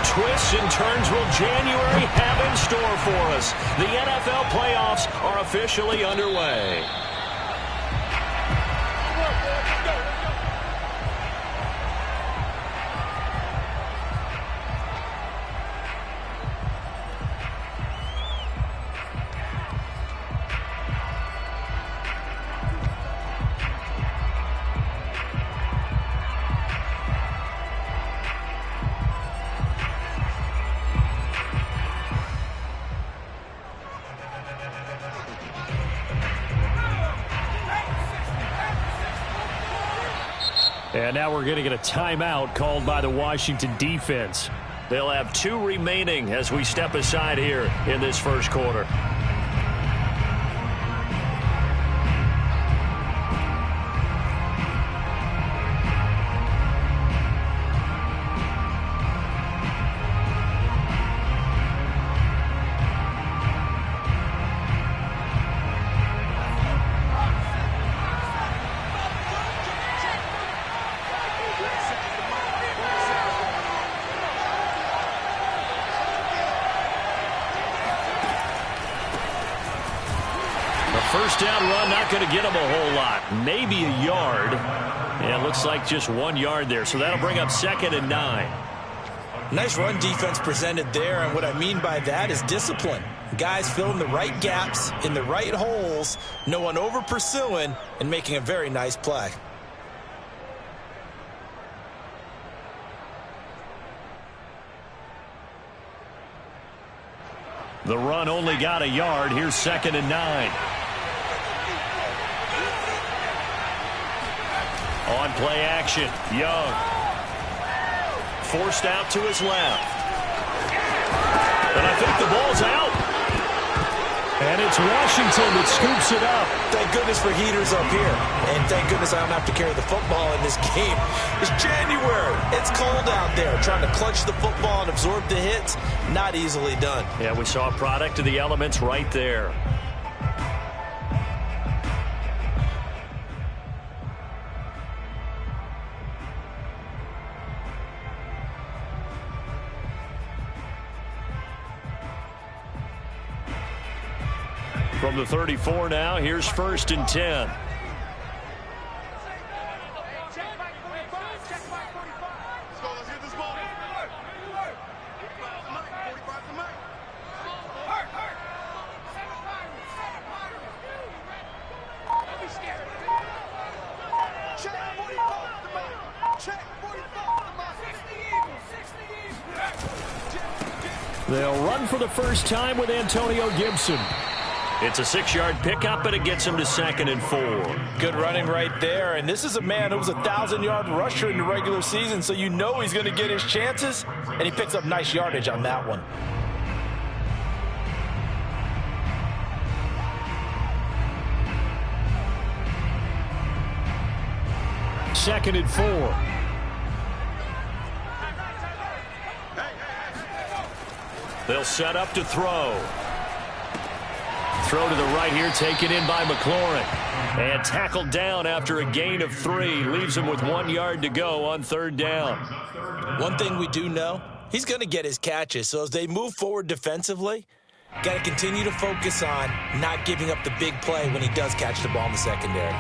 twists and turns will January have in store for us? The NFL playoffs are officially underway. And now we're going to get a timeout called by the Washington defense. They'll have 2 remaining as we step aside here in this first quarter. First down run, not going to get him a whole lot. Maybe a yard. And it looks like just 1 yard there. So that'll bring up 2nd and 9. Nice run defense presented there. And what I mean by that is discipline. Guys filling the right gaps in the right holes. No one over pursuing and making a very nice play. The run only got a yard. Here's 2nd and 9. On play action, Young. Forced out to his left. And I think the ball's out. And it's Washington that scoops it up. Thank goodness for heaters up here. And thank goodness I don't have to carry the football in this game. It's January. It's cold out there. Trying to clutch the football and absorb the hits, not easily done. Yeah, we saw a product of the elements right there. From the 34 now, here's 1st and 10. They'll run for the first time with Antonio Gibson. It's a 6-yard pickup, and it gets him to 2nd and 4. Good running right there. And this is a man who was a 1,000-yard rusher in the regular season, so you know he's going to get his chances. And he picks up nice yardage on that one. Second and 4. They'll set up to throw. Throw to the right here, taken in by McLaurin. And tackled down after a gain of 3. Leaves him with 1 yard to go on 3rd down. One thing we do know, he's going to get his catches. So as they move forward defensively, got to continue to focus on not giving up the big play when he does catch the ball in the secondary.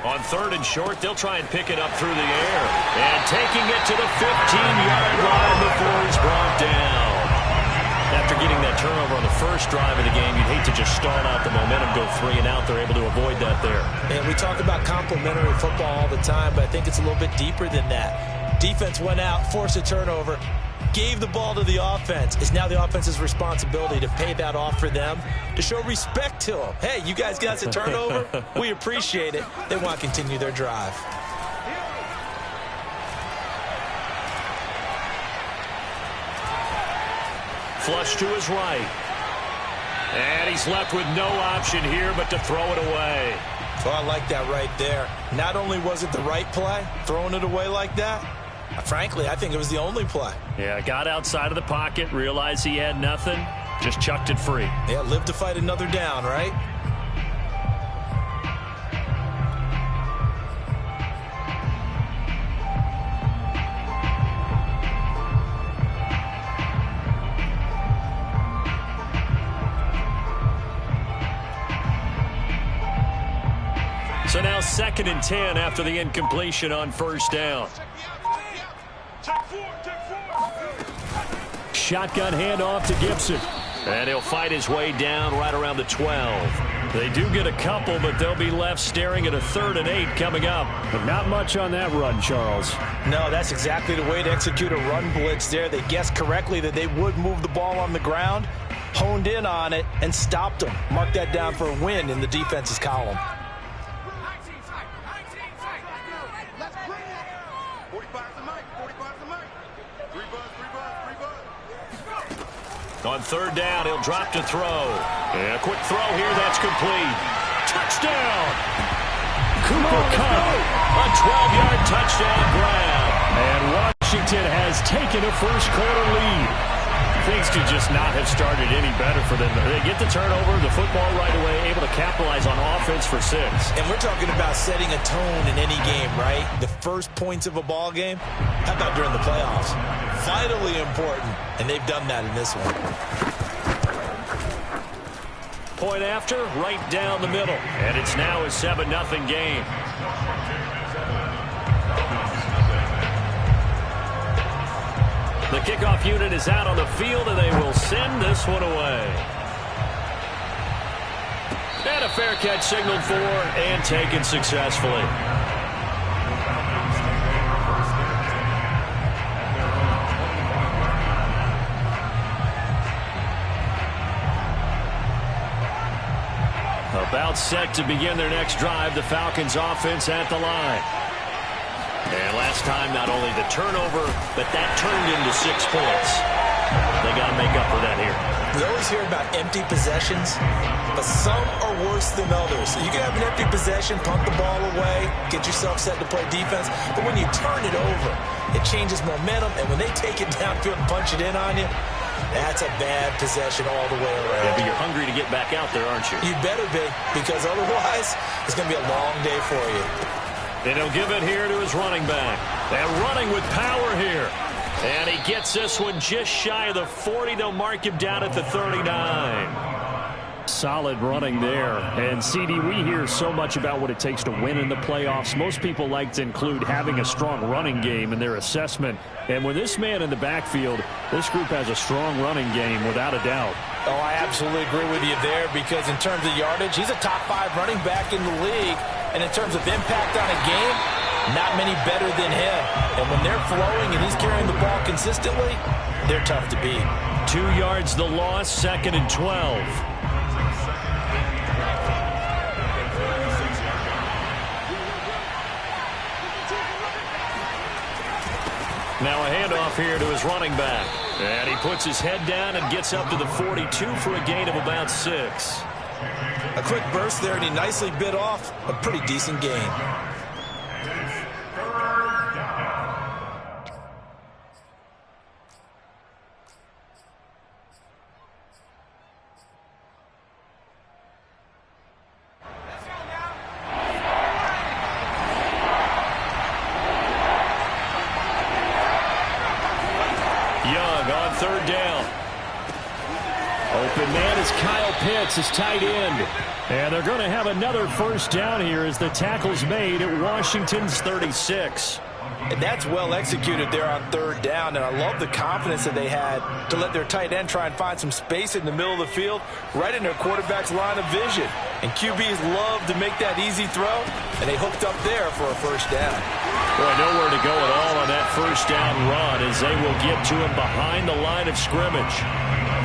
On 3rd and short, they'll try and pick it up through the air. And taking it to the 15-yard line before he's brought down. After getting that turnover on the first drive of the game, you'd hate to just start out the momentum, go 3 and out. They're able to avoid that there. And we talk about complementary football all the time, but I think it's a little bit deeper than that. Defense went out, forced a turnover, gave the ball to the offense. It's now the offense's responsibility to pay that off for them, to show respect to them. Hey, you guys got us a turnover. We appreciate it. They want to continue their drive. Flush to his right. And he's left with no option here but to throw it away. Well, I like that right there. Not only was it the right play, throwing it away like that, frankly, I think it was the only play. Yeah, got outside of the pocket, realized he had nothing, Just chucked it free. Yeah, live to fight another down, right? So now 2nd and 10 after the incompletion on first down. Shotgun handoff to Gibson. And he'll fight his way down right around the 12. They do get a couple, but they'll be left staring at a 3rd and 8 coming up. But not much on that run, Charles. No, that's exactly the way to execute a run blitz there. They guessed correctly that they would move the ball on the ground, honed in on it, and stopped them. Mark that down for a win in the defense's column. On 3rd down, he'll drop to throw. And a quick throw here, that's complete. Touchdown! Cooper Kupp. A 12-yard touchdown grab. And Washington has taken a first-quarter lead. Things could just not have started any better for them. They get the turnover, the football right away, able to capitalize on offense for 6. And we're talking about setting a tone in any game, right? The first points of a ball game. How about during the playoffs? Vitally important, and they've done that in this one. Point after, right down the middle. And it's now a 7-0 game. The kickoff unit is out on the field, and they will send this one away. And a fair catch signaled for and taken successfully. About set to begin their next drive, the Falcons offense at the line. And last time, not only the turnover, but that turned into 6 points. They got to make up for that here. We always hear about empty possessions, but some are worse than others. You can have an empty possession, punt the ball away, get yourself set to play defense, but when you turn it over, it changes momentum, and when they take it downfield and punch it in on you, that's a bad possession all the way around. Yeah, but you're hungry to get back out there, aren't you? You better be, because otherwise, it's going to be a long day for you. And he'll give it here to his running back. And running with power here. And he gets this one just shy of the 40. They'll mark him down at the 39. Solid running there. And, CD, we hear so much about what it takes to win in the playoffs. Most people like to include having a strong running game in their assessment. And with this man in the backfield, this group has a strong running game without a doubt. Oh, I absolutely agree with you there, because in terms of yardage, he's a top 5 running back in the league. And in terms of impact on a game, not many better than him. And when they're flowing and he's carrying the ball consistently, they're tough to beat. 2 yards the loss, 2nd and 12. Now a handoff here to his running back. And he puts his head down and gets up to the 42 for a gain of about 6. A quick burst there, and he nicely bit off a pretty decent gain. Young on 3rd down. Open man is Kyle Pitts, his tight end. And they're going to have another first down here as the tackle's made at Washington's 36. And that's well executed there on 3rd down. And I love the confidence that they had to let their tight end try and find some space in the middle of the field, right in their quarterback's line of vision. And QBs love to make that easy throw, and they hooked up there for a first down. Boy, nowhere to go at all on that first down run as they will get to him behind the line of scrimmage.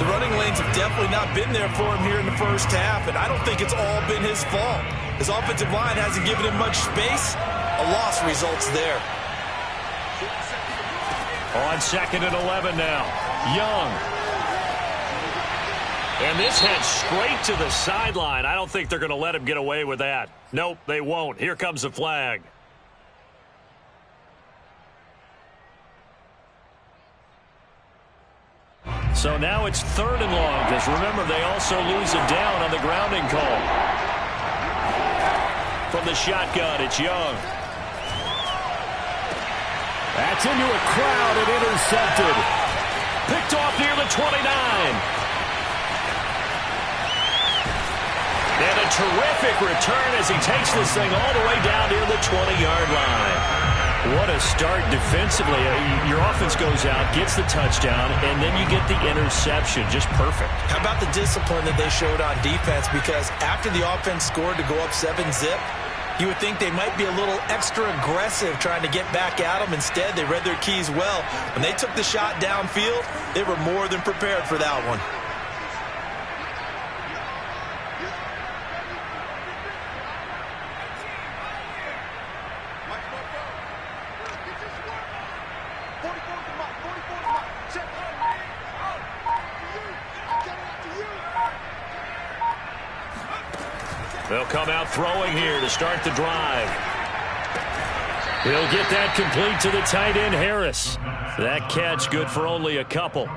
The running lanes have definitely not been there for him here in the first half, and I don't think it's all been his fault. His offensive line hasn't given him much space. A loss results there. On 2nd and 11 now. Young. And this head straight to the sideline. I don't think they're going to let him get away with that. Nope, they won't. Here comes the flag. So now it's 3rd and long, because remember, they also lose it down on the grounding call. From the shotgun, it's Young. That's into a crowd and intercepted. Picked off near the 29. And a terrific return as he takes this thing all the way down near the 20-yard line. What a start defensively. Your offense goes out, gets the touchdown, and then you get the interception. Just perfect. How about the discipline that they showed on defense? Because after the offense scored to go up 7-zip, you would think they might be a little extra aggressive trying to get back at them. Instead, they read their keys well. When they took the shot downfield, they were more than prepared for that one. They'll come out throwing here to start the drive. He'll get that complete to the tight end, Harris. That catch good for only a couple.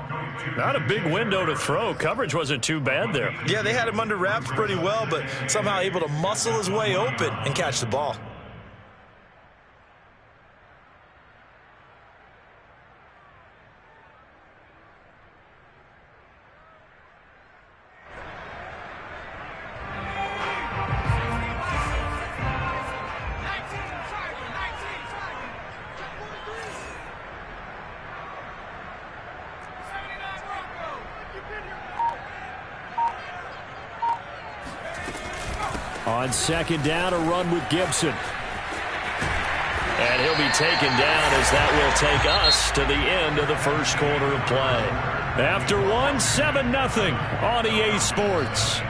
Not a big window to throw. Coverage wasn't too bad there. Yeah, they had him under wraps pretty well, but somehow able to muscle his way open and catch the ball. On 2nd down, a run with Gibson. And he'll be taken down as that will take us to the end of the first quarter of play. After one, 7-0 on EA Sports.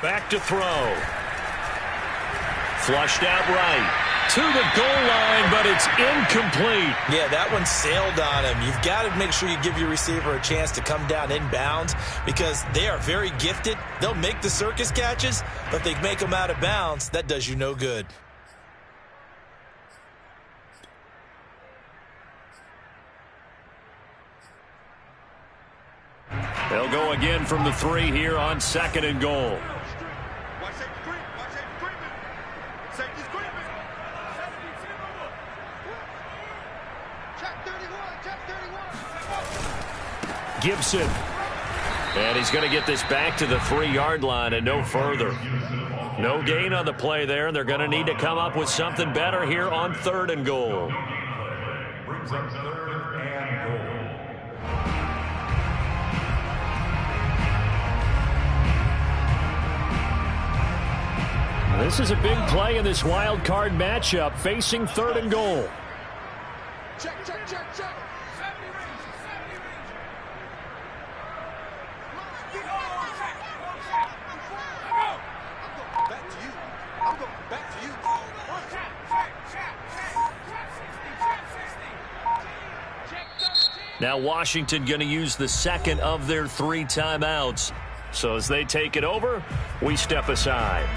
Back to throw. Flushed out right. To the goal line, but it's incomplete. Yeah, that one sailed on him. You've got to make sure you give your receiver a chance to come down inbounds because they are very gifted. They'll make the circus catches, but if they make them out of bounds, that does you no good. They'll go again from the 3 here on 2nd and goal. Gibson. And he's going to get this back to the 3-yard line and no further. No gain on the play there, and they're going to need to come up with something better here on 3rd and goal. Brings up 3rd and goal. This is a big play in this wild card matchup, facing 3rd and goal. Check, check, check, check. Now Washington going to use the 2nd of their 3 timeouts. So as they take it over, we step aside.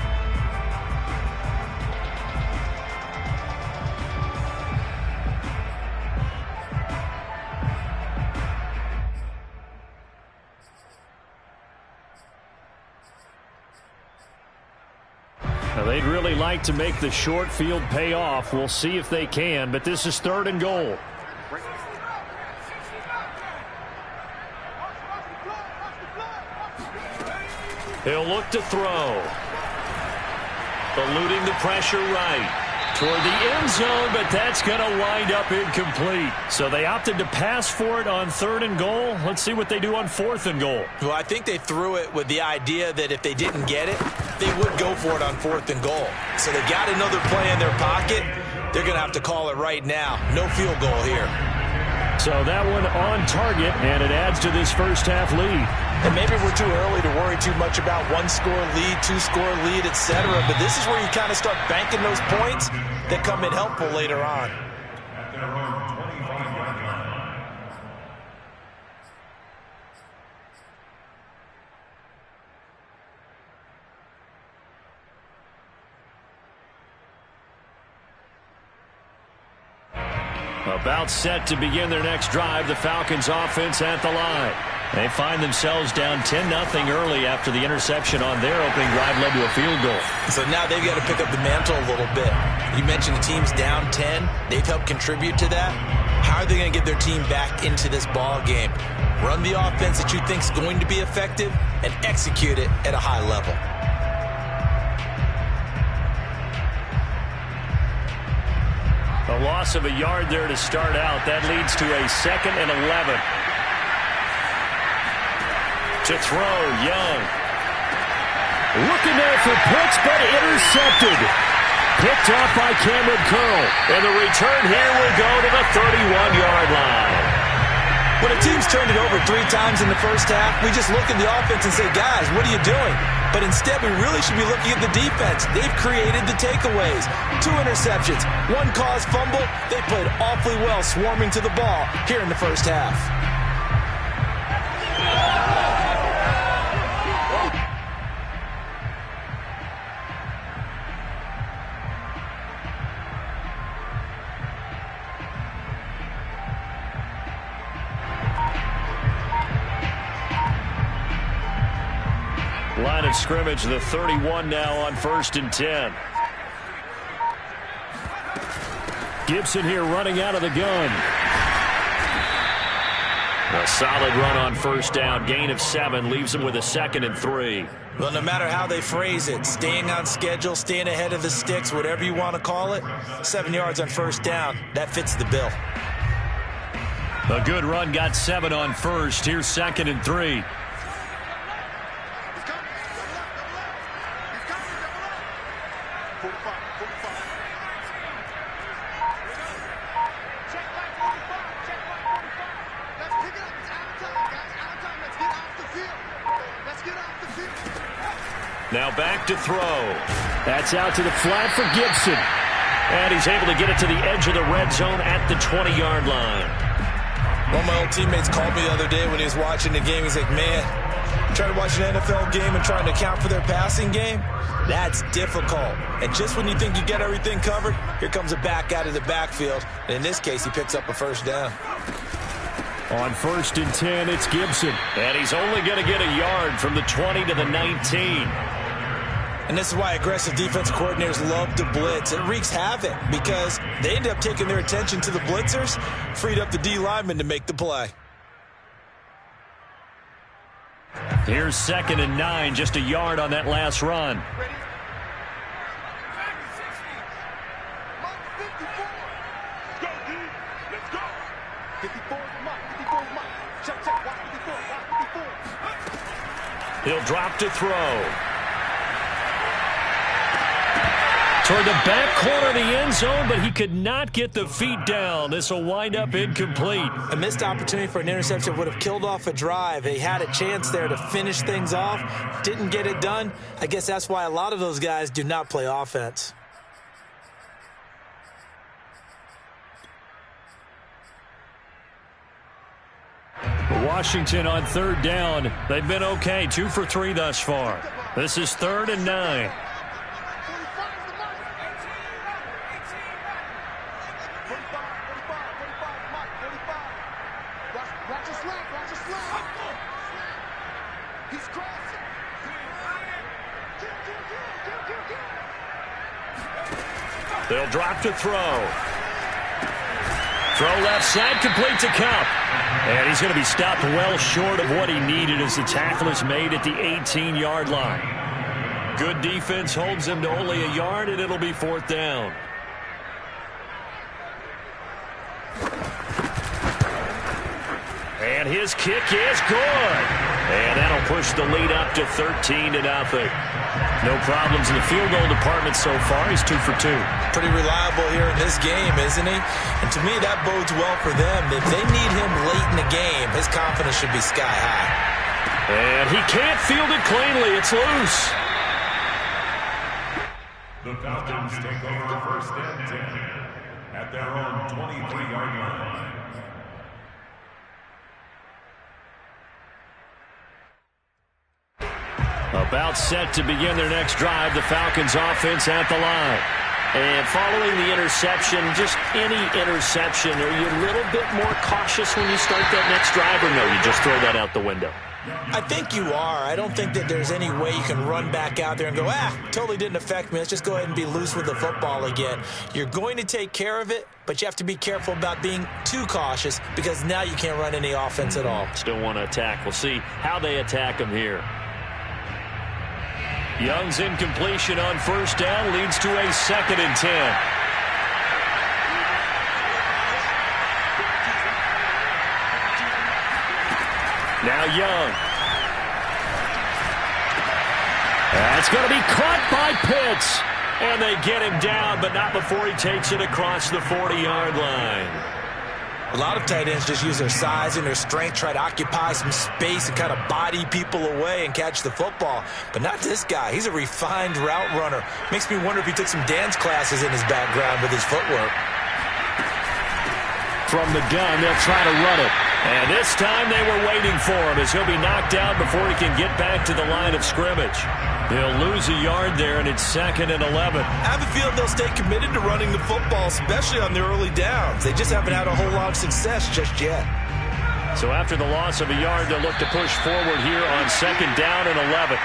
Now they'd really like to make the short field pay off. We'll see if they can, but this is 3rd and goal. He'll look to throw. Eluding the pressure right. Toward the end zone, but that's going to wind up incomplete. So they opted to pass for it on 3rd and goal. Let's see what they do on 4th and goal. Well, I think they threw it with the idea that if they didn't get it, they would go for it on 4th and goal. So they got another play in their pocket. They're going to have to call it right now. No field goal here. So that one on target, and it adds to this first half lead. And maybe we're too early to worry too much about one-score lead, two-score lead, etc. But this is where you kind of start banking those points that come in helpful later on. About set to begin their next drive, the Falcons offense at the line. They find themselves down 10-0 early after the interception on their opening drive led to a field goal. So now they've got to pick up the mantle a little bit. You mentioned the team's down 10. They've helped contribute to that. How are they going to get their team back into this ball game? Run the offense that you think is going to be effective and execute it at a high level. A loss of a yard there to start out. That leads to a 2nd and 11. To throw, Young. Looking there for Pitts, but intercepted. Picked off by Cameron Curl. And the return here will go to the 31-yard line. When a team's turned it over 3 times in the first half, we just look at the offense and say, guys, what are you doing? But instead, we really should be looking at the defense. They've created the takeaways. 2 interceptions, 1 caused fumble. They played awfully well swarming to the ball here in the first half. Line of scrimmage, the 31 now on 1st and 10. Gibson here running out of the gun. A solid run on 1st down. Gain of 7 leaves him with a 2nd and 3. Well, no matter how they phrase it, staying on schedule, staying ahead of the sticks, whatever you want to call it, 7 yards on 1st down, that fits the bill. A good run, got 7 on 1st. Here's 2nd and 3. Now back to throw. That's out to the flat for Gibson. And he's able to get it to the edge of the red zone at the 20-yard line. One of my old teammates called me the other day when he was watching the game. He's like, man, trying to watch an NFL game and trying to account for their passing game, that's difficult. And just when you think you get everything covered, here comes a back out of the backfield. And in this case, he picks up a 1st down. On 1st and 10, it's Gibson. And he's only going to get a yard from the 20 to the 19. And this is why aggressive defensive coordinators love to blitz. It wreaks havoc because they end up taking their attention to the blitzers, freed up the D lineman to make the play. Here's 2nd and 9, just a yard on that last run. He'll drop to throw. Toward the back corner of the end zone, but he could not get the feet down. This will wind up incomplete. A missed opportunity for an interception would have killed off a drive. They had a chance there to finish things off. Didn't get it done. I guess that's why a lot of those guys do not play offense. Washington on 3rd down. They've been okay, 2 for 3 thus far. This is 3rd and 9. They'll drop to throw. Throw left side, complete to Cup. And he's going to be stopped well short of what he needed as the tackle is made at the 18-yard line. Good defense holds him to only a yard, and it'll be 4th down. And his kick is good. And that'll push the lead up to 13-0. No problems in the field goal department so far. He's 2 for 2. Pretty reliable here in this game, isn't he? And to me, that bodes well for them. If they need him late in the game, his confidence should be sky high. And he can't field it cleanly. It's loose. The Falcons take over first and 10 at their own 23-yard line. About set to begin their next drive, the Falcons offense at the line. And following the interception, just any interception, are you a little bit more cautious when you start that next drive, or no, you just throw that out the window? I think you are. I don't think that there's any way you can run back out there and go, totally didn't affect me. Let's just go ahead and be loose with the football again. You're going to take care of it, but you have to be careful about being too cautious because now you can't run any offense at all. Still want to attack. We'll see how they attack them here. Young's incompletion on first down leads to a 2nd and 10. Now Young. That's going to be caught by Pitts. And they get him down, but not before he takes it across the 40-yard line. A lot of tight ends just use their size and their strength, try to occupy some space and kind of body people away and catch the football. But not this guy. He's a refined route runner. Makes me wonder if he took some dance classes in his background with his footwork. From the gun, they'll try to run it. And this time they were waiting for him as he'll be knocked out before he can get back to the line of scrimmage. They'll lose a yard there, and it's 2nd and 11. I have a feeling they'll stay committed to running the football, especially on their early downs. They just haven't had a whole lot of success just yet. So after the loss of a yard, they'll look to push forward here on 2nd down and 11.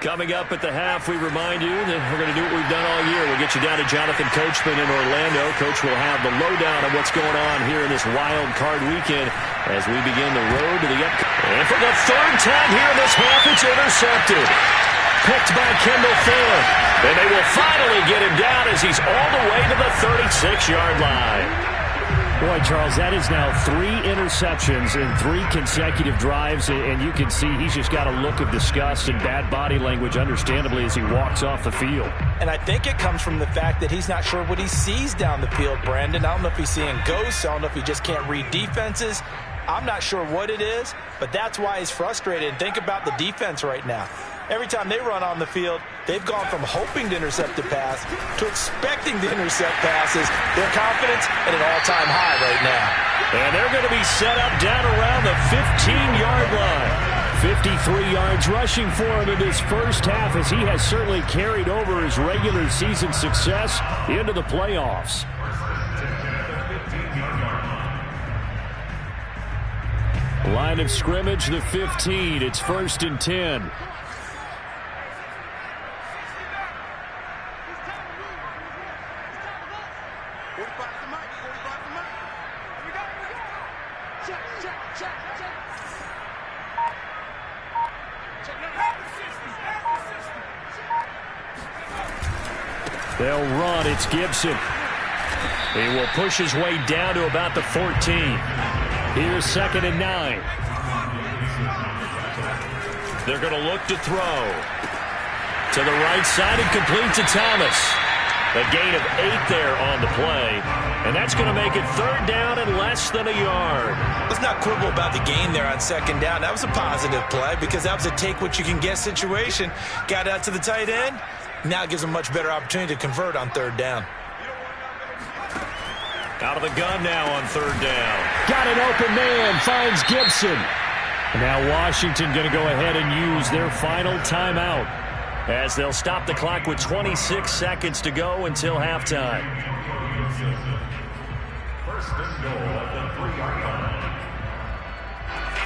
Coming up at the half, we remind you that we're going to do what we've done all year. We'll get you down to Jonathan Coachman in Orlando. Coach will have the lowdown on what's going on here in this wild card weekend as we begin the road to the upcoming. And for the 3rd time here in this half, it's intercepted. Picked by Kendall Fuller. And they will finally get him down as he's all the way to the 36-yard line. Boy, Charles, that is now 3 interceptions in 3 consecutive drives, and you can see he's just got a look of disgust and bad body language, understandably, as he walks off the field. And I think it comes from the fact that he's not sure what he sees down the field, Brandon. I don't know if he's seeing ghosts. I don't know if he just can't read defenses. I'm not sure what it is, but that's why he's frustrated. And think about the defense right now. Every time they run on the field, they've gone from hoping to intercept a pass to expecting to intercept passes. Their confidence at an all-time high right now. And they're going to be set up down around the 15-yard line. 53 yards rushing for him in this first half as he has certainly carried over his regular season success into the playoffs. Line of scrimmage, the 15. It's 1st and 10. They'll run. It's Gibson. He will push his way down to about the 14. Here's 2nd and 9. They're going to look to throw. To the right side and complete to Thomas. A gain of 8 there on the play. And that's going to make it 3rd down and less than a yard. Let's not quibble about the gain there on 2nd down. That was a positive play because that was a take-what-you-can-get situation. Got out to the tight end. Now it gives them a much better opportunity to convert on 3rd down. Out of the gun now on 3rd down. Got an open man, finds Gibson. And now Washington going to go ahead and use their final timeout as they'll stop the clock with 26 seconds to go until halftime. 1st and goal at the 3-yard line.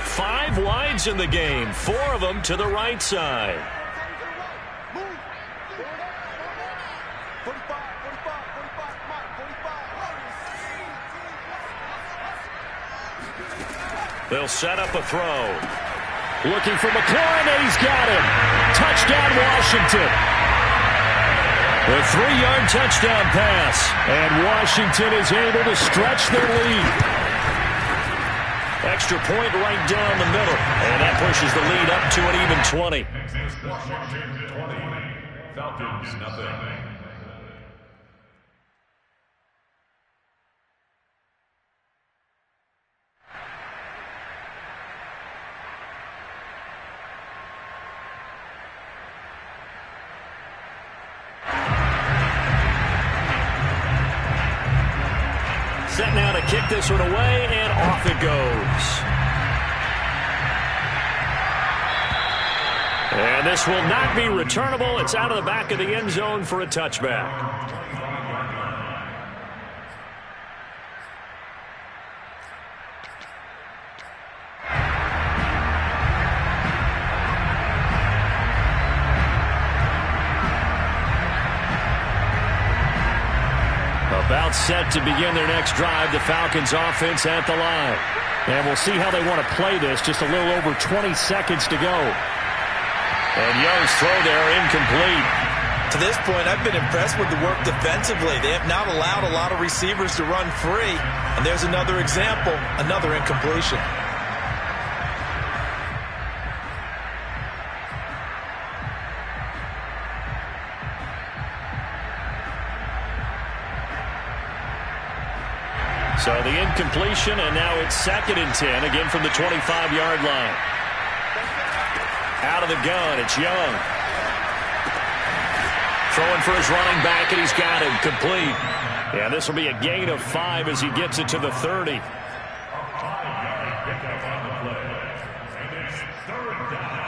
5 wides in the game, 4 of them to the right side. They'll set up a throw. Looking for McLaurin, and he's got him. Touchdown, Washington. The 3-yard touchdown pass. And Washington is able to stretch their lead. Extra point right down the middle. And that pushes the lead up to an even 20. Washington 20, Falcons nothing. Set now to kick this one away, and off it goes. And this will not be returnable. It's out of the back of the end zone for a touchback. About set to begin their next drive, the Falcons offense at the line. And we'll see how they want to play this. Just a little over 20 seconds to go. And Young's throw there incomplete. To this point, I've been impressed with the work defensively. They have not allowed a lot of receivers to run free. And there's another example, another incompletion. So the incompletion, and now it's 2nd and 10, again from the 25-yard line. Out of the gun, it's Young. Throwing for his running back, and he's got him complete. Yeah, this will be a gain of 5 as he gets it to the 30. A 5-yard pickup on the play. And it's 3rd down.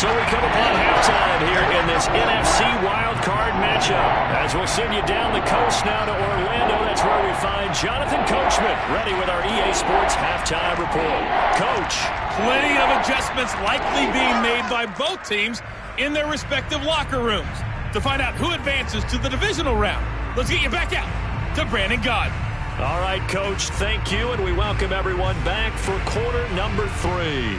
So we come upon halftime here in this NFC wildcard matchup. As we'll send you down the coast now to Orlando, that's where we find Jonathan Coachman ready with our EA Sports halftime report. Coach. Plenty of adjustments likely being made by both teams in their respective locker rooms. To find out who advances to the divisional round, let's get you back out to Brandon Gaudin. All right, Coach, thank you, and we welcome everyone back for quarter number 3.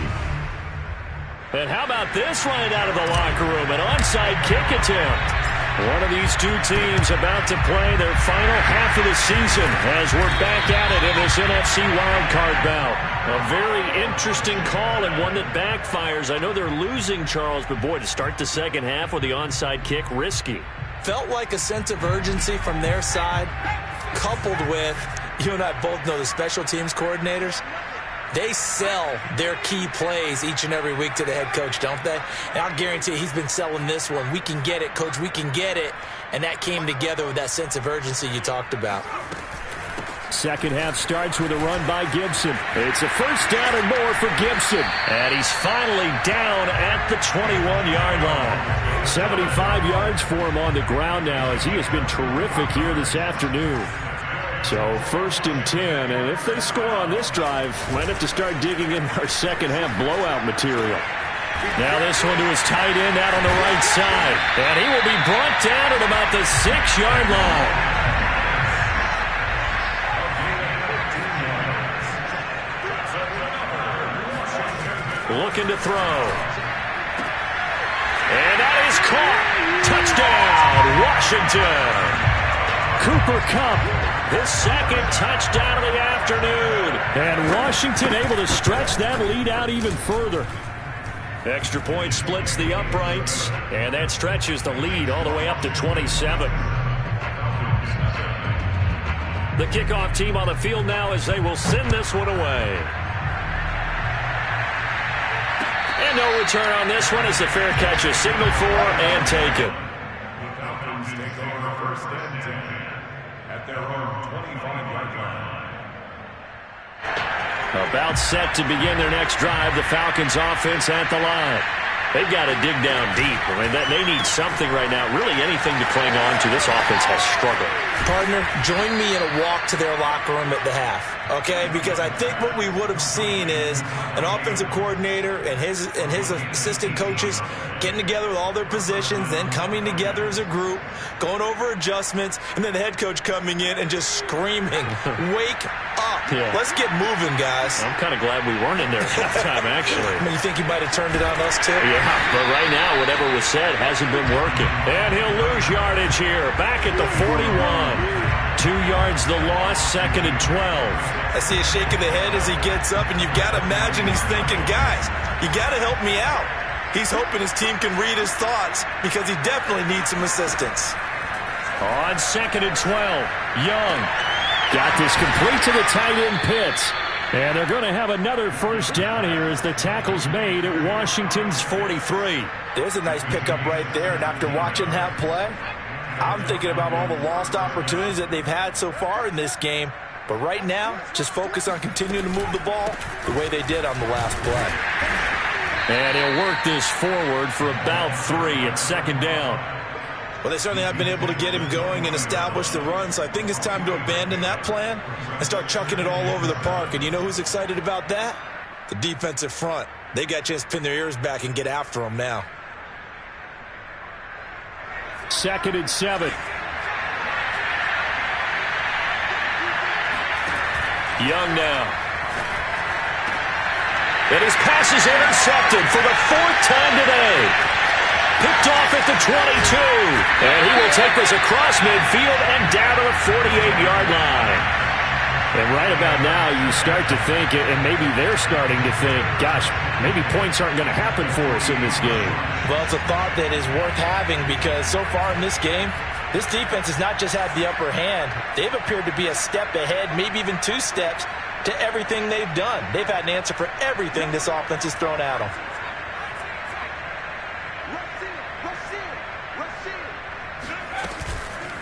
And how about this right out of the locker room? An onside kick attempt. One of these two teams about to play their final half of the season as we're back at it in this NFC wildcard bout. A very interesting call and one that backfires. I know they're losing, Charles, but boy, to start the second half with the onside kick, risky. Felt like a sense of urgency from their side, coupled with, you and I both know the special teams coordinators. They sell their key plays each and every week to the head coach, don't they? And I'll guarantee he's been selling this one. We can get it, Coach. We can get it. And that came together with that sense of urgency you talked about. Second half starts with a run by Gibson. It's a first down and more for Gibson. And he's finally down at the 21-yard line. 75 yards for him on the ground now as he has been terrific here this afternoon. So 1st and 10, and if they score on this drive, might have to start digging in our second half blowout material. Now this one to his tight end out on the right side. And he will be brought down at about the 6-yard line. Looking to throw. And that is caught. Touchdown, Washington. Cooper Kupp. His second touchdown of the afternoon. And Washington able to stretch that lead out even further. Extra point splits the uprights, and that stretches the lead all the way up to 27. The kickoff team on the field now as they will send this one away. And no return on this one as the fair catch is signaled for and taken. The Falcons take over 1st and 10 at their own 25-yard line. About set to begin their next drive, the Falcons offense at the line. They've got to dig down deep. I mean, they need something right now, really anything to cling on to. This offense has struggled. Partner, join me in a walk to their locker room at the half, okay? Because I think what we would have seen is an offensive coordinator and his assistant coaches getting together with all their positions, then coming together as a group, going over adjustments, and then the head coach coming in and just screaming, wake up. Yeah. Let's get moving, guys. I'm kind of glad we weren't in there at halftime, actually. I mean, you think he might have turned it on us, too? Yeah, but right now, whatever was said hasn't been working. And he'll lose yardage here, back at the 41. 2 yards the loss, 2nd and 12. I see a shake of the head as he gets up, and you've got to imagine he's thinking, guys, you got to help me out. He's hoping his team can read his thoughts because he definitely needs some assistance. On 2nd and 12, Young got this complete to the tight end Pitts. And they're going to have another first down here as the tackle's made at Washington's 43. There's a nice pickup right there, and after watching that play, I'm thinking about all the lost opportunities that they've had so far in this game. But right now, just focus on continuing to move the ball the way they did on the last play. And he'll work this forward for about 3 at 2nd down. Well, they certainly have been able to get him going and establish the run, so I think it's time to abandon that plan and start chucking it all over the park. And you know who's excited about that? The defensive front. They got a chance to pin their ears back and get after him now. 2nd and 7. Young now. And his pass is intercepted for the 4th time today. Picked off at the 22. And he will take this across midfield and down to the 48-yard line. And right about now, you start to think, and maybe they're starting to think, gosh, maybe points aren't going to happen for us in this game. Well, it's a thought that is worth having because so far in this game, this defense has not just had the upper hand. They've appeared to be a step ahead, maybe even 2 steps to everything they've done. They've had an answer for everything this offense has thrown at them.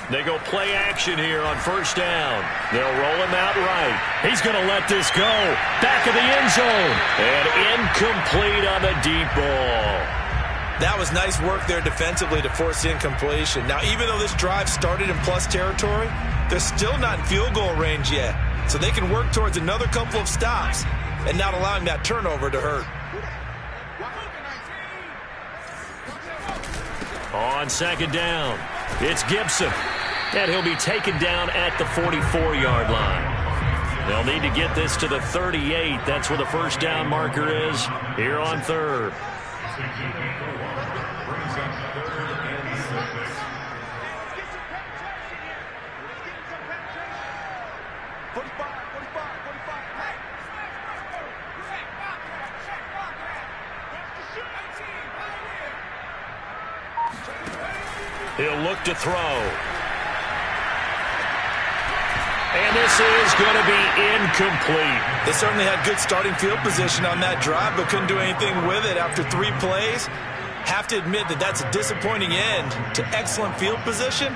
They go play action here on 1st down. They'll roll him out right. He's going to let this go. Back of the end zone. And incomplete on the deep ball. That was nice work there defensively to force incompletion. Now, even though this drive started in plus territory, they're still not in field goal range yet. So they can work towards another couple of stops and not allowing that turnover to hurt. On 2nd down, it's Gibson. And he'll be taken down at the 44-yard line. They'll need to get this to the 38. That's where the first down marker is here on 3rd. He'll look to throw. And this is going to be incomplete. They certainly had good starting field position on that drive, but couldn't do anything with it after 3 plays. Have to admit that that's a disappointing end to excellent field position.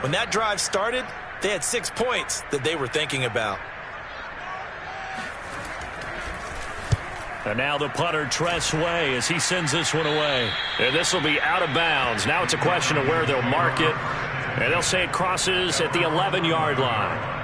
When that drive started, they had 6 points that they were thinking about. And now the punter, Tress Way, as he sends this one away. And this will be out of bounds. Now it's a question of where they'll mark it. And they'll say it crosses at the 11-yard line.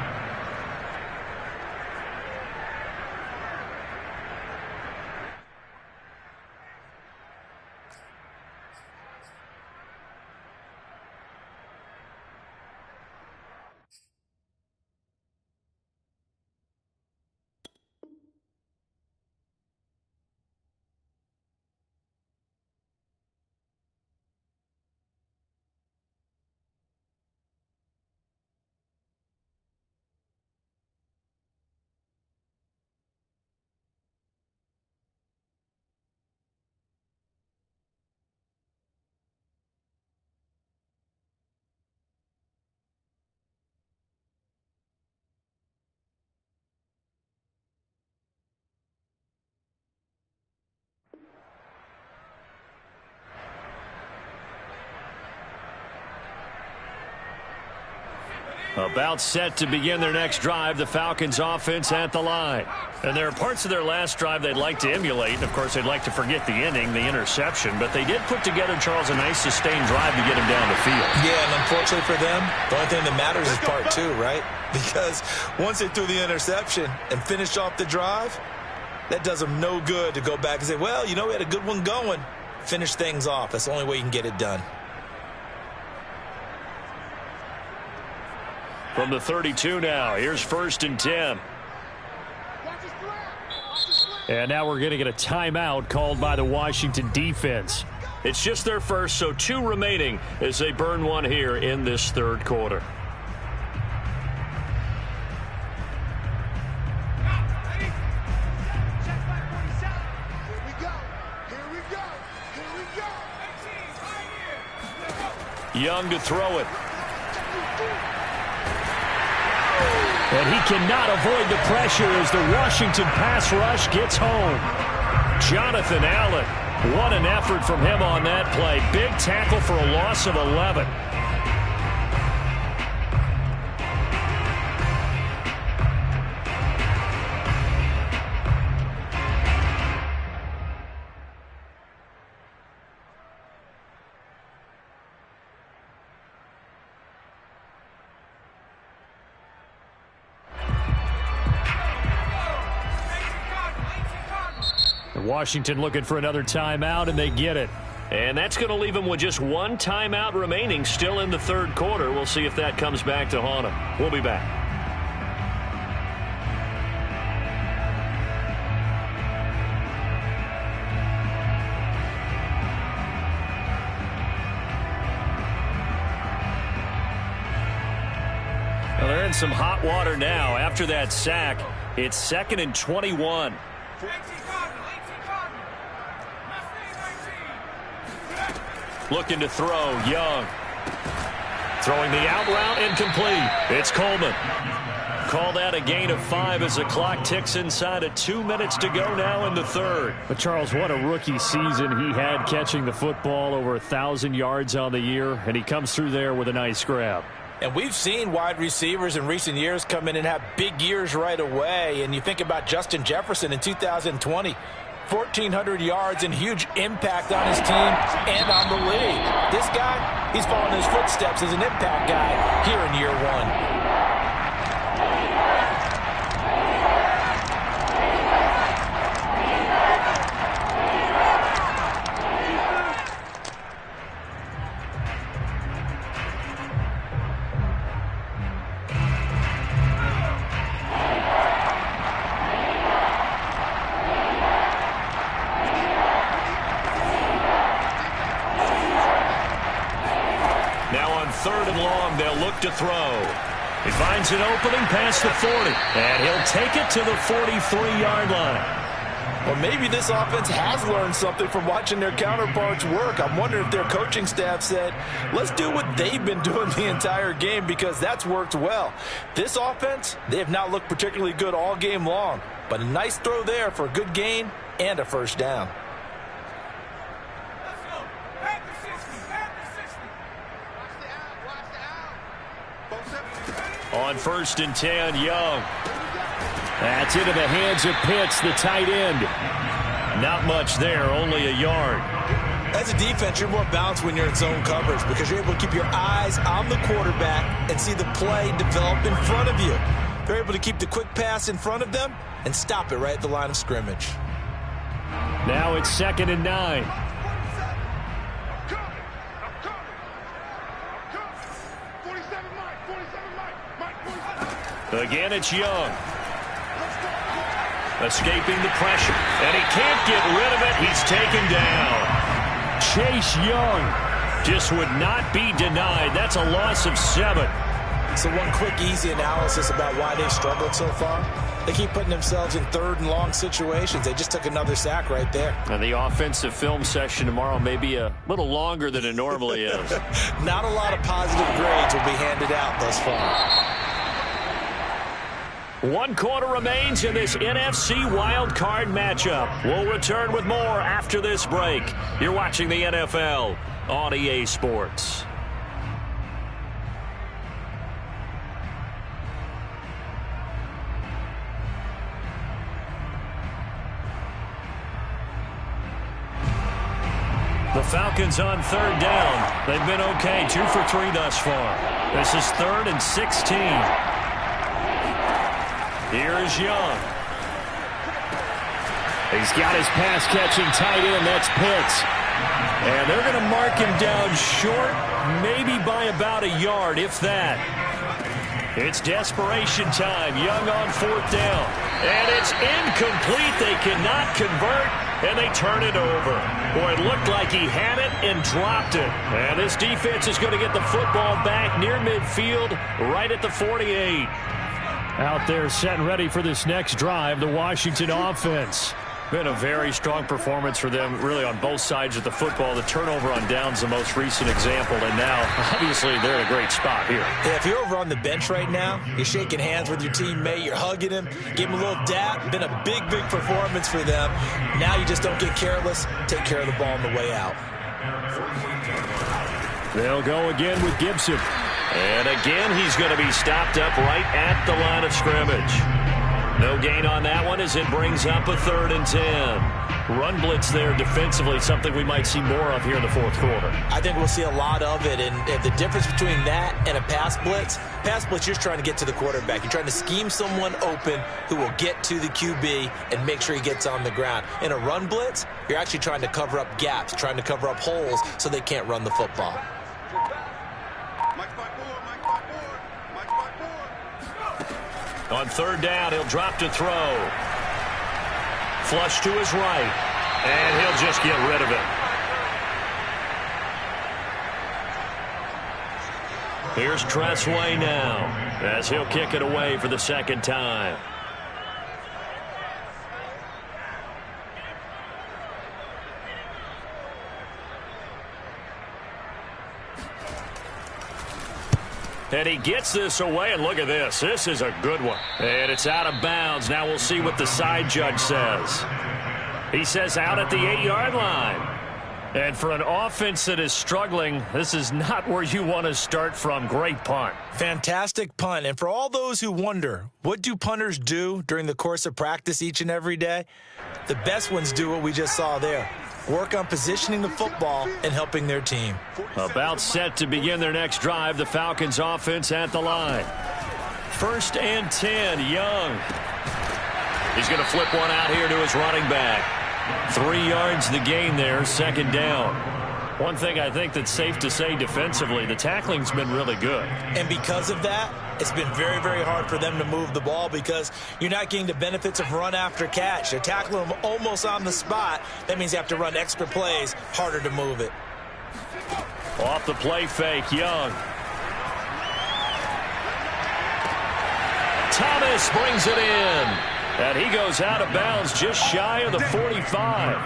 About set to begin their next drive, the Falcons offense at the line. And there are parts of their last drive they'd like to emulate. And, of course, they'd like to forget the inning, the interception. But they did put together, Charles, a nice sustained drive to get him down the field. Yeah, and unfortunately for them, the only thing that matters is part 2, right? Because once they threw the interception and finished off the drive, that does them no good to go back and say, well, you know, we had a good one going. Finish things off. That's the only way you can get it done. From the 32 now, here's 1st and 10. And now we're going to get a timeout called by the Washington defense. It's just their first, so 2 remaining as they burn one here in this third quarter. Young to throw it. And he cannot avoid the pressure as the Washington pass rush gets home. Jonathan Allen, what an effort from him on that play. Big tackle for a loss of 11. Washington looking for another timeout, and they get it. And that's going to leave them with just 1 timeout remaining still in the third quarter. We'll see if that comes back to haunt them. We'll be back. Well, they're in some hot water now. After that sack, it's 2nd and 21. Looking to throw, Young. Throwing the out route, incomplete. It's Coleman. Called out a gain of 5 as the clock ticks inside of 2 minutes to go now in the third. But Charles, what a rookie season he had catching the football, over 1,000 yards on the year, and he comes through there with a nice grab. And we've seen wide receivers in recent years come in and have big years right away. And you think about Justin Jefferson in 2020. 1,400 yards and huge impact on his team and on the league. This guy, he's following his footsteps as an impact guy here in year 1. To throw. He finds an opening past the 40, and he'll take it to the 43-yard line. Well, maybe this offense has learned something from watching their counterparts work. I'm wondering if their coaching staff said, let's do what they've been doing the entire game, because that's worked well. This offense, they have not looked particularly good all game long, but a nice throw there for a good gain and a first down. On 1st and 10, Young. That's into the hands of Pitts, the tight end. Not much there, only a yard. As a defense, you're more balanced when you're in zone coverage because you're able to keep your eyes on the quarterback and see the play develop in front of you. They're able to keep the quick pass in front of them and stop it right at the line of scrimmage. Now it's 2nd and 9. Again, it's Young. Escaping the pressure, and he can't get rid of it. He's taken down. Chase Young just would not be denied. That's a loss of 7. So one quick, easy analysis about why they've struggled so far. They keep putting themselves in 3rd and long situations. They just took another sack right there. And the offensive film session tomorrow may be a little longer than it normally is. Not a lot of positive grades will be handed out thus far. 1 quarter remains in this NFC wildcard matchup. We'll return with more after this break. You're watching the NFL on EA Sports. The Falcons on 3rd down. They've been okay, 2 for 3 thus far. This is 3rd and 16. Here is Young. He's got his pass-catching tight end. That's Pitts. And they're going to mark him down short, maybe by about a yard, if that. It's desperation time. Young on 4th down. And it's incomplete. They cannot convert, and they turn it over. Boy, it looked like he had it and dropped it. And this defense is going to get the football back near midfield, right at the 48. Out there set and ready for this next drive, the Washington offense. Been a very strong performance for them, really, on both sides of the football. The turnover on downs, the most recent example, and now, obviously, they're in a great spot here. Yeah, if you're over on the bench right now, you're shaking hands with your teammate, you're hugging him, give him a little dap. Been a big, big performance for them. Now you just don't get careless. Take care of the ball on the way out. They'll go again with Gibson. And again, he's going to be stopped up right at the line of scrimmage. No gain on that one as it brings up a 3rd and 10. Run blitz there defensively, something we might see more of here in the 4th quarter. I think we'll see a lot of it, and the difference between that and a pass blitz, you're just trying to get to the quarterback. You're trying to scheme someone open who will get to the QB and make sure he gets on the ground. In a run blitz, you're actually trying to cover up gaps, trying to cover up holes so they can't run the football. On 3rd down, he'll drop to throw. Flush to his right. And he'll just get rid of it. Here's Tressway now, as he'll kick it away for the 2nd time. And he gets this away, and look at this. This is a good one. And it's out of bounds. Now we'll see what the side judge says. He says out at the 8-yard line. And for an offense that is struggling, this is not where you want to start from. Great punt. Fantastic punt. And for all those who wonder, what do punters do during the course of practice each and every day? The best ones do what we just saw there. Work on positioning the football and helping their team. About set to begin their next drive, the Falcons offense at the line. 1st and 10, Young. He's going to flip one out here to his running back. 3 yards the gain there, 2nd down. One thing I think that's safe to say defensively, the tackling's been really good. And because of that, it's been very, very hard for them to move the ball because you're not getting the benefits of run after catch. They're tackling them almost on the spot. That means you have to run extra plays, harder to move it. Off the play fake, Young. Thomas brings it in. And he goes out of bounds just shy of the 45.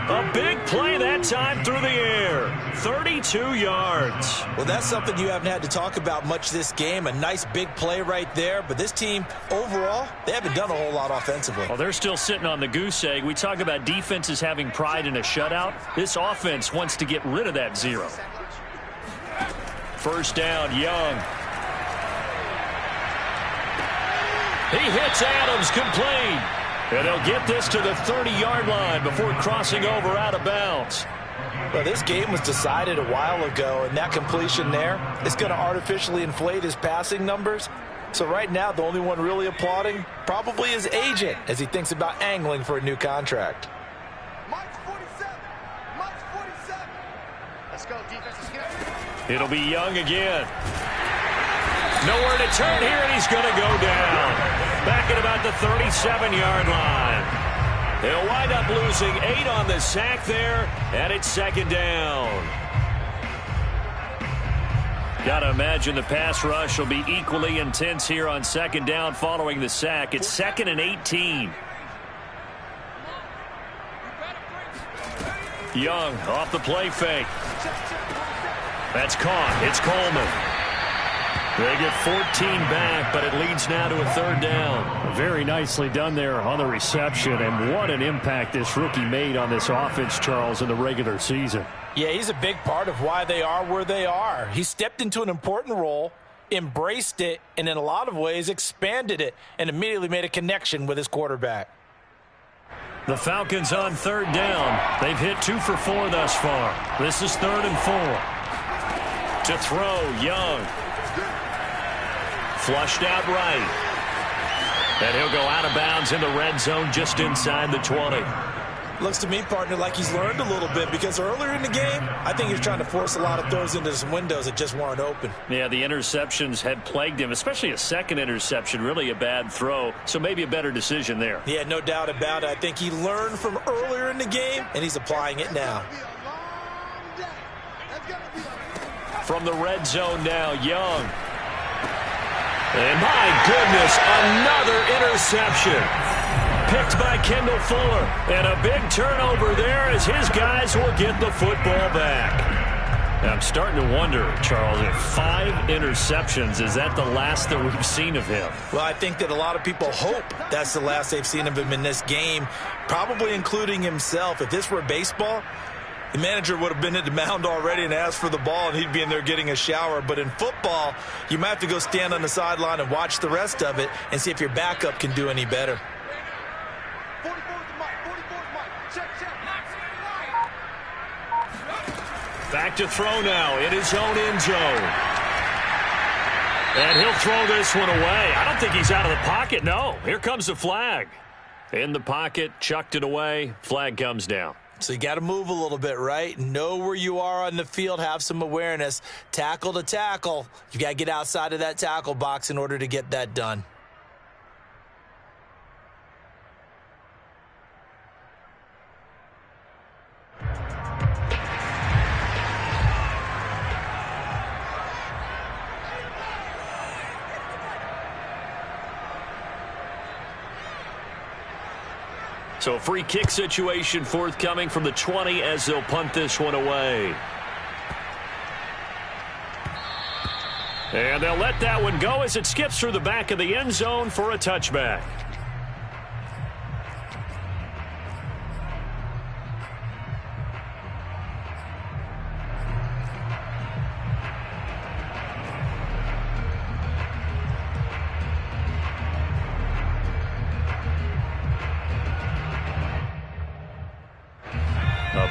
A big play that time through the air. 32 yards. Well, that's something you haven't had to talk about much this game. A nice big play right there. But this team, overall, they haven't done a whole lot offensively. Well, they're still sitting on the goose egg. We talk about defenses having pride in a shutout. This offense wants to get rid of that 0. 1st down, Young. He hits Adams complete. And he'll get this to the 30-yard line before crossing over out of bounds. Well, this game was decided a while ago, and that completion there is going to artificially inflate his passing numbers. So right now, the only one really applauding probably his agent as he thinks about angling for a new contract. Let's go, defense. Let's get it. It'll be Young again. Nowhere to turn here, and he's going to go down. Back at about the 37-yard line. They'll wind up losing 8 on the sack there, and it's 2nd down. Got to imagine the pass rush will be equally intense here on 2nd down following the sack. It's 2nd and 18. Young off the play fake. That's caught. It's Coleman. They get 14 back, but it leads now to a 3rd down. Very nicely done there on the reception, and what an impact this rookie made on this offense, Charles, in the regular season. Yeah, he's a big part of why they are where they are. He stepped into an important role, embraced it, and in a lot of ways expanded it, and immediately made a connection with his quarterback. The Falcons on 3rd down. They've hit 2 for 4 thus far. This is 3rd and 4. To throw, Young. Flushed out right. And he'll go out of bounds in the red zone just inside the 20. Looks to me, partner, like he's learned a little bit, because earlier in the game, I think he's trying to force a lot of throws into some windows that just weren't open. Yeah, the interceptions had plagued him, especially a second interception, really a bad throw, so maybe a better decision there. Yeah, no doubt about it. I think he learned from earlier in the game, and he's applying it now. From the red zone now, Young. And my goodness, another interception. Picked by Kendall Fuller. And a big turnover there as his guys will get the football back. Now, I'm starting to wonder, Charles, if 5 interceptions, is that the last that we've seen of him? Well, I think that a lot of people hope that's the last they've seen of him in this game, probably including himself. If this were baseball, the manager would have been at the mound already and asked for the ball, and he'd be in there getting a shower. But in football, you might have to go stand on the sideline and watch the rest of it and see if your backup can do any better. Back to throw now in his own end zone. And he'll throw this one away. I don't think he's out of the pocket. No, here comes the flag. In the pocket, chucked it away. Flag comes down. So you got to move a little bit, right? Know where you are on the field. Have some awareness. Tackle to tackle. You got to get outside of that tackle box in order to get that done. So a free kick situation forthcoming from the 20 as they'll punt this one away. And they'll let that one go as it skips through the back of the end zone for a touchback.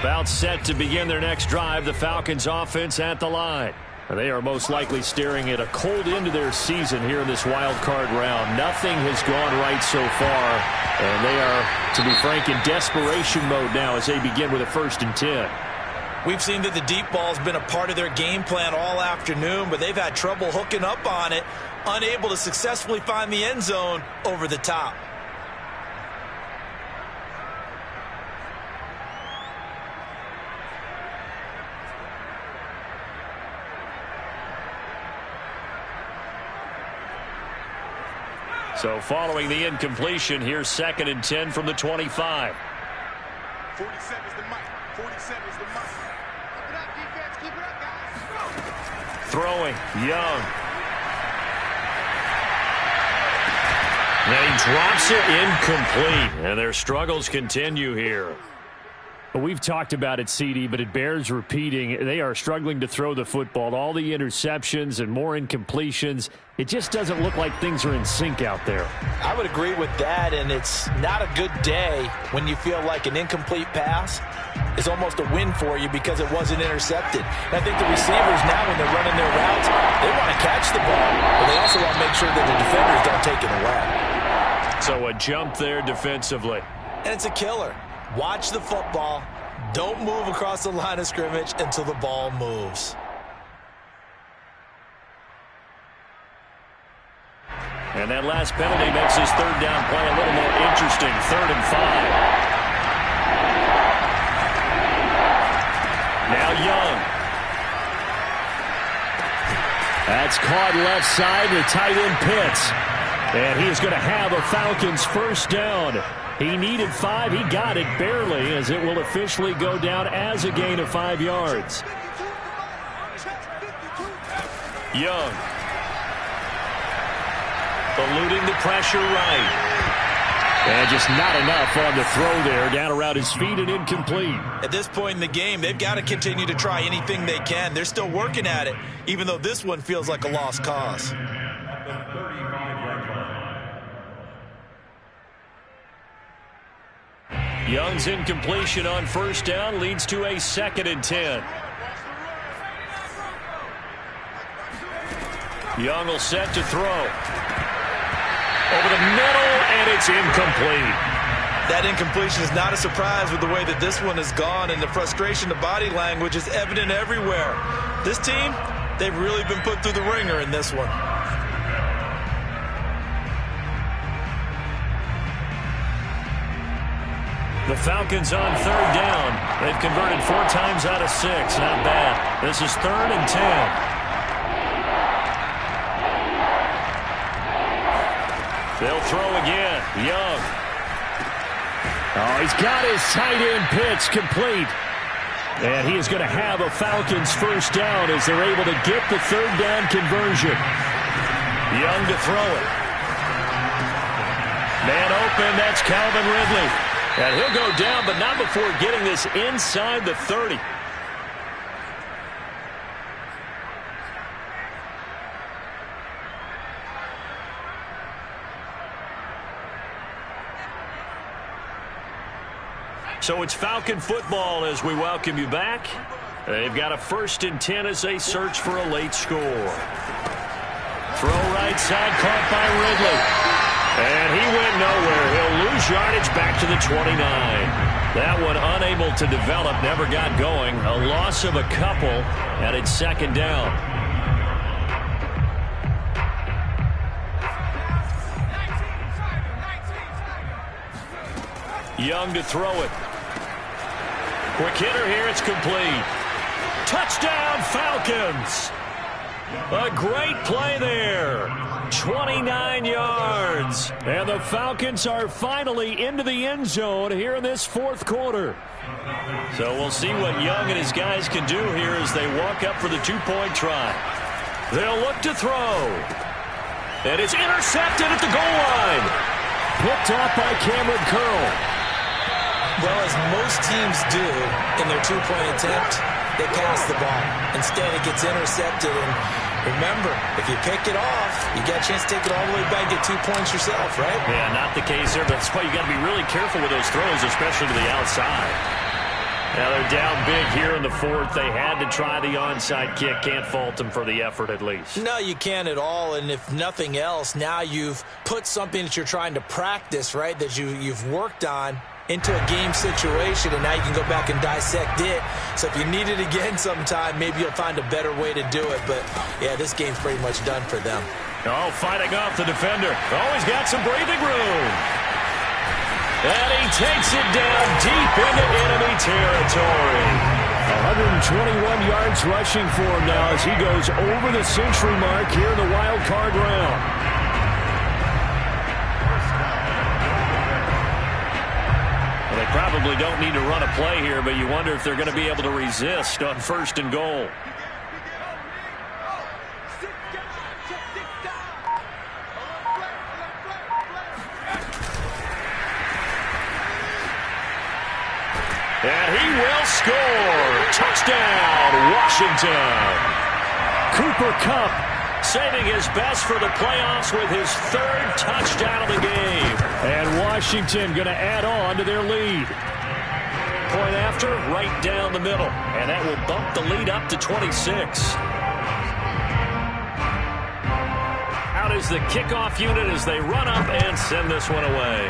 About set to begin their next drive, the Falcons offense at the line. They are most likely staring at a cold end to their season here in this wild card round. Nothing has gone right so far, and they are, to be frank, in desperation mode now as they begin with a 1st and 10. We've seen that the deep ball has been a part of their game plan all afternoon, but they've had trouble hooking up on it, unable to successfully find the end zone over the top. So following the incompletion, here's 2nd and 10 from the 25. 47 is the mic. 47 is the mic. Keep it up, defense. Keep it up, guys. Throwing, Young. And he drops it incomplete. And their struggles continue here. We've talked about it, CD, but it bears repeating. They are struggling to throw the football. All the interceptions and more incompletions. It just doesn't look like things are in sync out there. I would agree with that, and it's not a good day when you feel like an incomplete pass is almost a win for you because it wasn't intercepted. And I think the receivers now, when they're running their routes, they want to catch the ball, but they also want to make sure that the defenders don't take it away. So a jump there defensively. And it's a killer. Watch the football. Don't move across the line of scrimmage until the ball moves. And that last penalty makes his 3rd down play a little more interesting. 3rd and 5. Now Young. That's caught left side. The tight end Pitts. And he is going to have a Falcons 1st down. He needed 5. He got it barely as it will officially go down as a gain of 5 yards. Young. Eluding the pressure right. And just not enough on the throw there. Down around his feet and incomplete. At this point in the game, they've got to continue to try anything they can. They're still working at it, even though this one feels like a lost cause. Young's incompletion on 1st down leads to a 2nd and 10. Young will set to throw. Over the middle, and it's incomplete. That incompletion is not a surprise with the way that this one has gone, and the frustration, the body language is evident everywhere. This team, they've really been put through the ringer in this one. The Falcons on 3rd down. They've converted 4 times out of 6. Not bad. This is 3rd and 10. They'll throw again. Young. Oh, he's got his tight end pitch complete. And he is going to have a Falcons first down as they're able to get the 3rd down conversion. Young to throw it. Man open, that's Calvin Ridley. And he'll go down, but not before getting this inside the 30. So it's Falcon football as we welcome you back. They've got a 1st and 10 as they search for a late score. Throw right side, caught by Ridley. And he went nowhere. He'll lose yardage back to the 29. That one unable to develop, never got going. A loss of a couple, and it's 2nd down. Young to throw it. Quick hitter here, it's complete. Touchdown, Falcons! A great play there. 29 yards. And the Falcons are finally into the end zone here in this 4th quarter. So we'll see what Young and his guys can do here as they walk up for the 2-point try. They'll look to throw. And it's intercepted at the goal line. Picked off by Cameron Curl. Well, as most teams do in their 2-point attempt, they pass the ball. Instead, it gets intercepted. And remember, if you pick it off, you get a chance to take it all the way back, get 2 points yourself, right? Yeah, not the case there. But that's why you got to be really careful with those throws, especially to the outside. Now they're down big here in the 4th. They had to try the onside kick. Can't fault them for the effort, at least. No, you can't at all. And if nothing else, now you've put something that you're trying to practice, right, that you've worked on into a game situation, and now you can go back and dissect it. So if you need it again sometime, maybe you'll find a better way to do it. But, yeah, this game's pretty much done for them. Oh, fighting off the defender. Oh, he's got some breathing room. And he takes it down deep into enemy territory. 121 yards rushing for him now as he goes over the century mark here in the wild card round. They probably don't need to run a play here, but you wonder if they're going to be able to resist on 1st and goal. And he will score. Touchdown, Washington. Cooper Kupp saving his best for the playoffs with his 3rd touchdown of the game. And Washington going to add on to their lead. Point after, right down the middle. And that will bump the lead up to 26. Out is the kickoff unit as they run up and send this one away.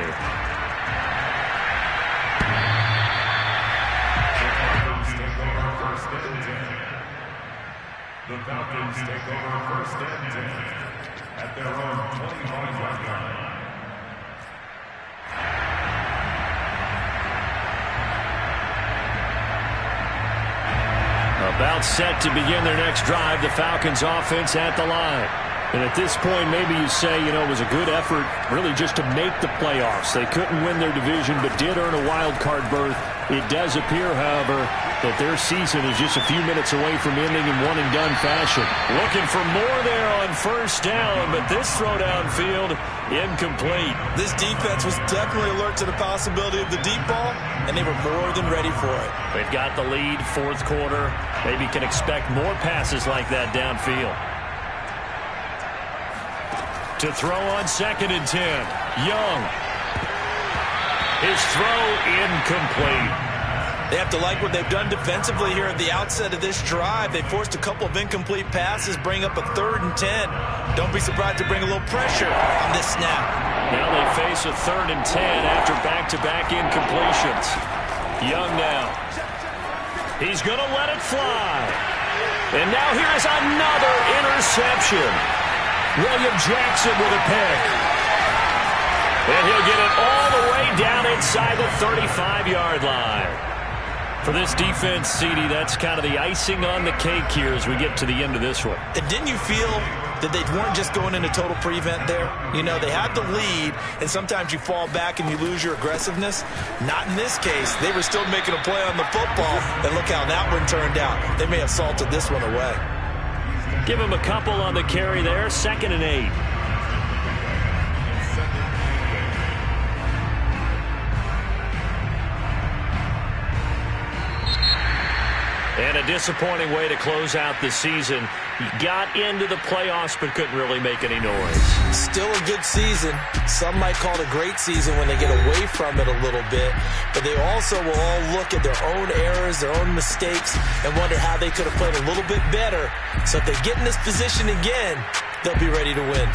The Falcons take over 1st and 10 at their own 25-yard line. About set to begin their next drive, the Falcons offense at the line. And at this point, maybe you say, you know, it was a good effort really just to make the playoffs. They couldn't win their division, but did earn a wild card berth. It does appear, however, that their season is just a few minutes away from ending in one-and-done fashion. Looking for more there on 1st down, but this throw downfield, incomplete. This defense was definitely alert to the possibility of the deep ball, and they were more than ready for it. They've got the lead, 4th quarter. Maybe can expect more passes like that downfield. To throw on 2nd and 10. Young. His throw incomplete. They have to like what they've done defensively here at the outset of this drive. They forced a couple of incomplete passes, bring up a 3rd and 10. Don't be surprised to bring a little pressure on this snap. Now they face face a 3rd and 10 after back-to-back incompletions. Young now. He's going to let it fly. And now here's another interception. William Jackson with a pick. And he'll get it all the way down inside the 35-yard line. For this defense, CD, that's kind of the icing on the cake here as we get to the end of this one. And didn't you feel that they weren't just going into total prevent there? You know, they had the lead, and sometimes you fall back and you lose your aggressiveness. Not in this case. They were still making a play on the football, and look how that one turned out. They may have salted this one away. Give him a couple on the carry there, 2nd and 8. And a disappointing way to close out the season. He got into the playoffs but couldn't really make any noise. Still a good season. Some might call it a great season when they get away from it a little bit. But they also will all look at their own errors, their own mistakes, and wonder how they could have played a little bit better. So if they get in this position again, they'll be ready to win.